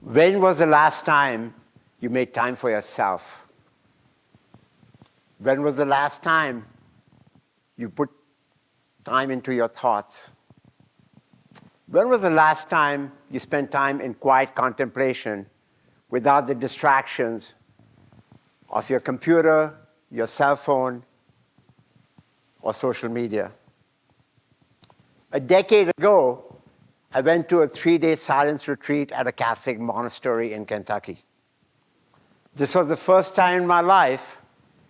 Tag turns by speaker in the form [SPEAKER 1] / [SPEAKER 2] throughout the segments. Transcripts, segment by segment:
[SPEAKER 1] When was the last time you made time for yourself? When was the last time you put time into your thoughts? When was the last time you spent time in quiet contemplation without the distractions of your computer, your cell phone, or social media? A decade ago, I went to a 3-day silence retreat at a Catholic monastery in Kentucky. This was the first time in my life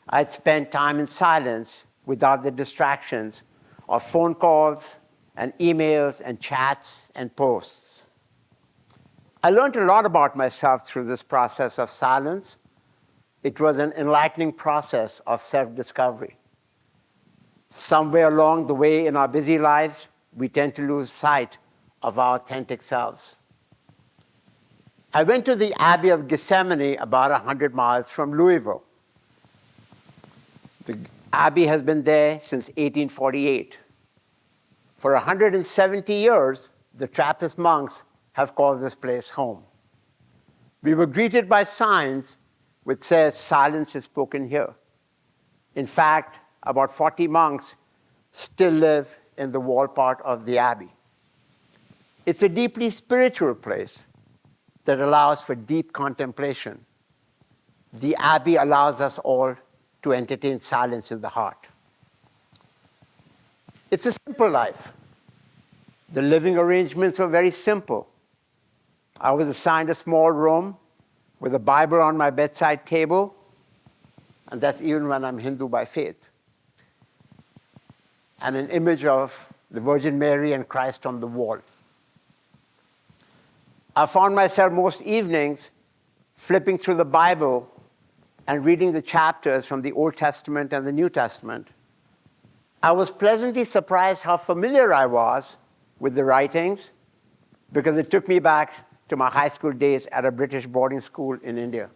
[SPEAKER 1] I'd spent time in silence without the distractions of phone calls and emails and chats and posts. I learned a lot about myself through this process of silence. It was an enlightening process of self-discovery. Somewhere along the way in our busy lives, we tend to lose sight of our authentic selves. I went to the Abbey of Gethsemane about 100 miles from Louisville. The Abbey has been there since 1848. For 170 years, the Trappist monks have called this place home. We were greeted by signs which says silence is spoken here. In fact, about 40 monks still live in the wall part of the Abbey. It's a deeply spiritual place that allows for deep contemplation. The Abbey allows us all to entertain silence in the heart. It's a simple life. The living arrangements were very simple. I was assigned a small room with a Bible on my bedside table, and that's even when I'm Hindu by faith, and an image of the Virgin Mary and Christ on the wall. I found myself most evenings flipping through the Bible and reading the chapters from the Old Testament and the New Testament. I was pleasantly surprised how familiar I was with the writings, because it took me back to my high school days at a British boarding school in India.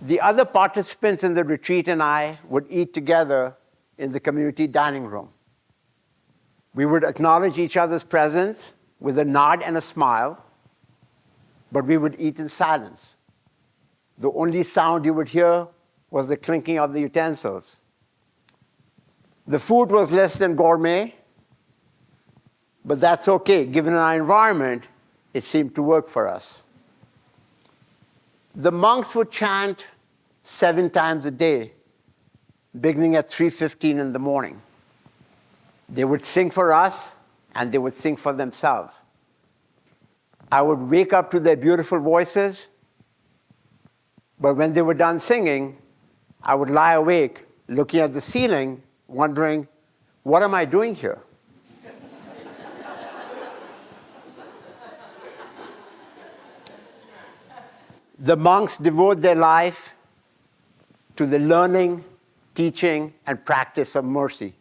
[SPEAKER 1] The other participants in the retreat and I would eat together in the community dining room. We would acknowledge each other's presence with a nod and a smile, but we would eat in silence. The only sound you would hear was the clinking of the utensils. The food was less than gourmet, but that's okay. Given our environment, it seemed to work for us. The monks would chant 7 times a day, beginning at 3:15 in the morning. They would sing for us, and they would sing for themselves. I would wake up to their beautiful voices, but when they were done singing, I would lie awake, looking at the ceiling, wondering, what am I doing here? The monks devote their life to the learning, teaching, and practice of mercy.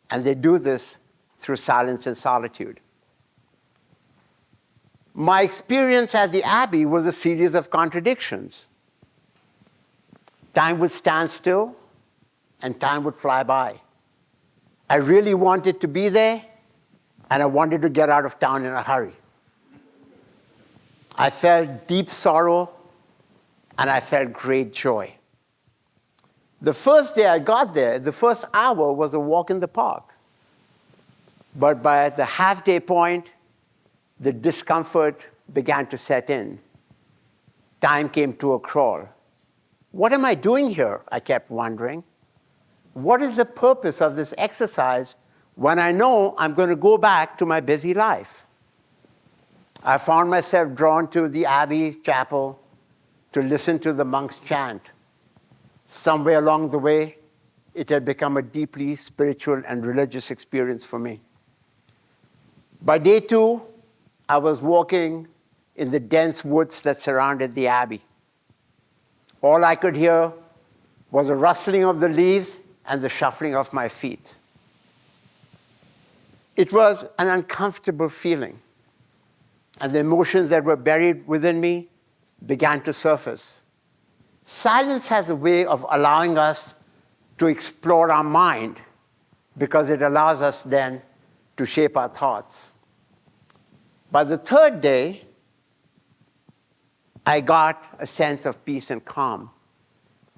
[SPEAKER 1] And they do this through silence and solitude. My experience at the Abbey was a series of contradictions. Time would stand still, and time would fly by. I really wanted to be there, and I wanted to get out of town in a hurry. I felt deep sorrow, and I felt great joy. The first day I got there, the first hour was a walk in the park. But by the half-day point, the discomfort began to set in. Time came to a crawl. What am I doing here? I kept wondering. What is the purpose of this exercise when I know I'm going to go back to my busy life? I found myself drawn to the Abbey chapel to listen to the monks chant. Somewhere along the way, it had become a deeply spiritual and religious experience for me. By day 2, I was walking in the dense woods that surrounded the Abbey. All I could hear was the rustling of the leaves and the shuffling of my feet. It was an uncomfortable feeling, and the emotions that were buried within me began to surface. Silence has a way of allowing us to explore our mind, because it allows us then to shape our thoughts. By the third day, I got a sense of peace and calm,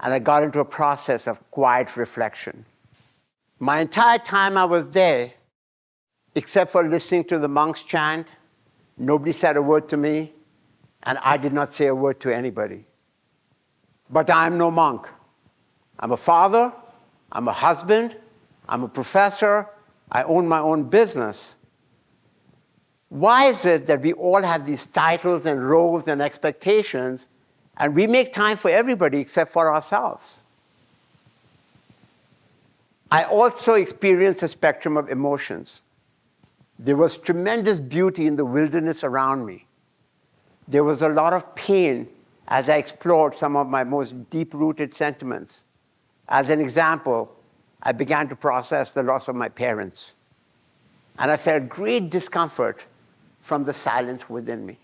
[SPEAKER 1] and I got into a process of quiet reflection. My entire time I was there, except for listening to the monks chant, nobody said a word to me, and I did not say a word to anybody. But I am no monk. I'm a father, I'm a husband, I'm a professor, I own my own business. Why is it that we all have these titles and roles and expectations, and we make time for everybody except for ourselves? I also experienced a spectrum of emotions. There was tremendous beauty in the wilderness around me. There was a lot of pain as I explored some of my most deep-rooted sentiments. As an example, I began to process the loss of my parents, and I felt great discomfort from the silence within me.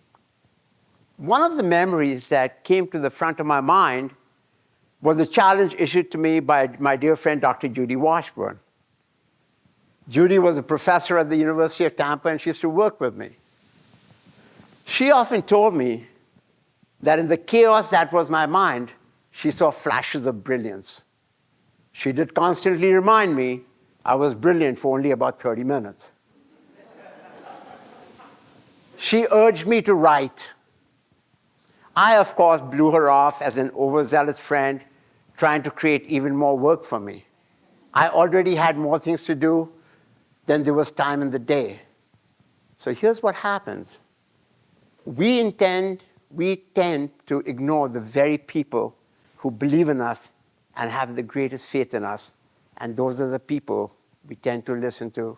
[SPEAKER 1] One of the memories that came to the front of my mind was a challenge issued to me by my dear friend, Dr. Judy Washburn. Judy was a professor at the University of Tampa, and she used to work with me. She often told me that in the chaos that was my mind, she saw flashes of brilliance. She did constantly remind me I was brilliant for only about 30 minutes. She urged me to write. I, of course, blew her off as an overzealous friend trying to create even more work for me. I already had more things to do than there was time in the day. So here's what happens. We tend to ignore the very people who believe in us and have the greatest faith in us, and those are the people we tend to listen to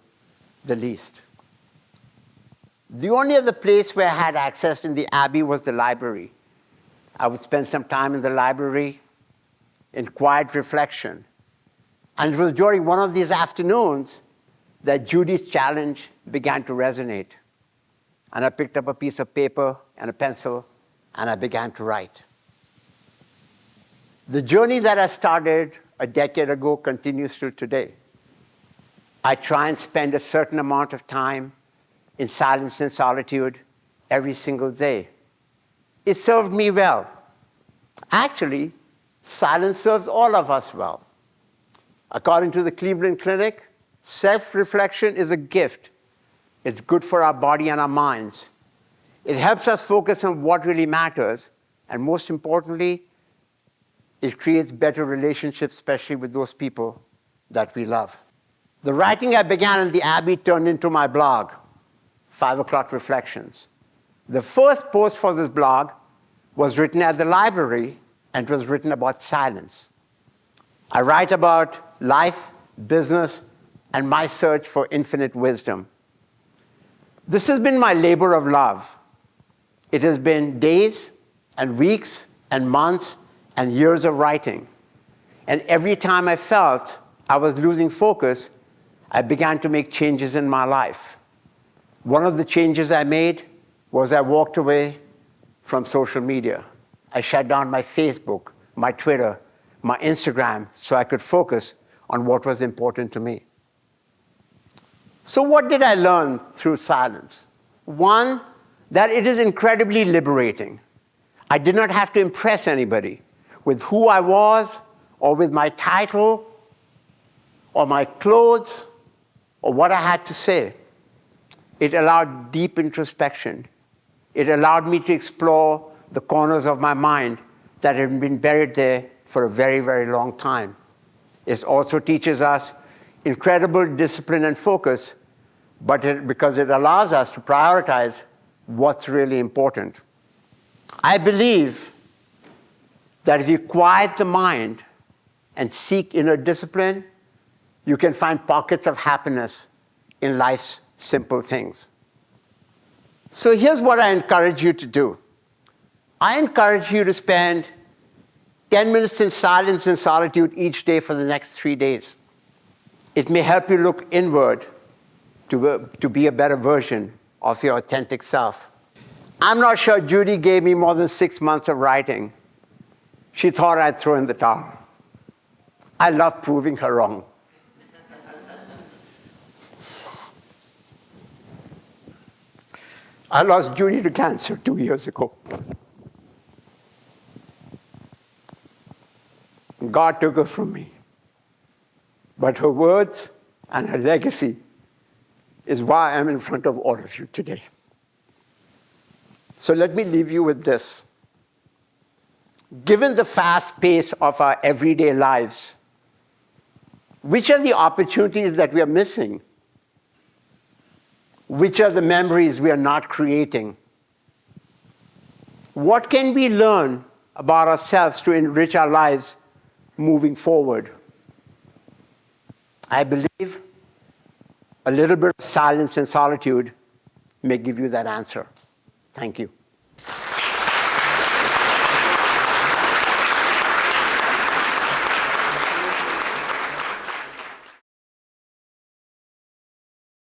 [SPEAKER 1] the least. The only other place where I had access in the Abbey was the library. I would spend some time in the library in quiet reflection. And it was during one of these afternoons that Judy's challenge began to resonate. And I picked up a piece of paper and a pencil, and I began to write. The journey that I started a decade ago continues till today. I try and spend a certain amount of time in silence and solitude every single day. It served me well. Actually, silence serves all of us well. According to the Cleveland Clinic, self-reflection is a gift. It's good for our body and our minds. It helps us focus on what really matters, and most importantly, it creates better relationships, especially with those people that we love. The writing I began in the Abbey turned into my blog, 5 o'clock Reflections. The first post for this blog was written at the library, and it was written about silence. I write about life, business, and my search for infinite wisdom. This has been my labor of love. It has been days and weeks and months and years of writing. And every time I felt I was losing focus, I began to make changes in my life. One of the changes I made was I walked away from social media. I shut down my Facebook, my Twitter, my Instagram, so I could focus on what was important to me. So what did I learn through silence? One, that it is incredibly liberating. I did not have to impress anybody with who I was, or with my title, or my clothes, or what I had to say. It allowed deep introspection. It allowed me to explore the corners of my mind that had been buried there for a very, very long time. It also teaches us incredible discipline and focus, because it allows us to prioritize what's really important. I believe that if you quiet the mind and seek inner discipline, you can find pockets of happiness in life's simple things. So here's what I encourage you to do. I encourage you to spend 10 minutes in silence and solitude each day for the next 3 days. It may help you look inward to be a better version of your authentic self. I'm not sure Judy gave me more than 6 months of writing. She thought I'd throw in the towel. I love proving her wrong. I lost Judy to cancer 2 years ago. God took her from me. But her words and her legacy is why I'm in front of all of you today. So let me leave you with this. Given the fast pace of our everyday lives, which are the opportunities that we are missing? Which are the memories we are not creating? What can we learn about ourselves to enrich our lives moving forward? I believe a little bit of silence and solitude may give you that answer. Thank you.